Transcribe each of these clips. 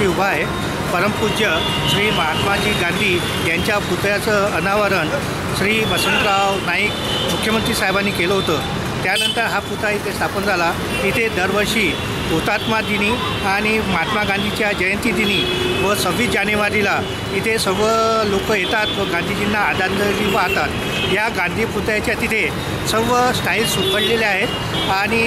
पुतळ्यावरती उभा आहे। परमपूज्य श्री महात्माजी गांधी यांच्या पुतळ्याचं अनावरण श्री वसंतराव नाईक मुख्यमंत्री साहेबांनी केलं होतं। त्यानंतर हा पुतळा इथे स्थापन झाला। इथे दरवर्षी हुतात्मा दिनी आणि महात्मा गांधीच्या जयंती दिनी व 26 जानेवारीला इथे सर्व लोक येतात व गांधीजींना आदरांजली वाहतात। या गांधी पुतळ्याच्या तिथे सर्व स्टाईल्स उघडलेल्या आहेत आणि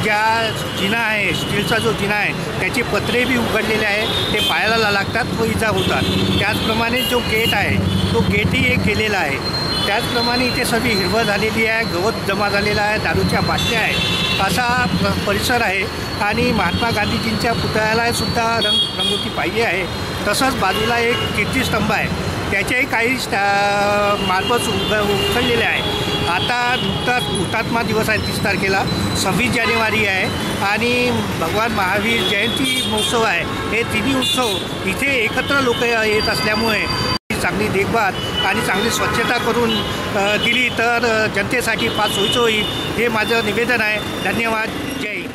ज्या जिना आहे, स्टीलचा जो जिना आहे त्याचे पत्रे बी उघडलेले आहे, ते पायाला लागतात व इजा होतात। त्याचप्रमाणे जो गेट आहे तो गेटही एक केलेला आहे। त्याचप्रमाणे इथे सगळी हिरवळ झालेली आहे, गवत जमा झालेला आहे, दारूच्या बाटल्या आहेत, असा परिसर आहे। आणि महात्मा गांधीजींच्या पुतळ्याला सुद्धा रंगोटी पाहिजे आहे। तसंच बाजूला एक कीर्तिस्तंभ आहे, त्याचेही काही मार्बल्स उखडलेले आहे। आता नुकताच हुतात्मा दिवस आहे 30 तारखेला, 26 जानेवारी आहे आणि भगवान महावीर जयंती महोत्सव आहे। हे तिन्ही उत्सव इथे एकत्र लोक येत असल्यामुळे चांगली देखभाल आणि चांगली स्वच्छता करून दिली तर जनतेसाठी फार सोयीचं होईल, हे माझं निवेदन आहे। धन्यवाद। जय हिंद।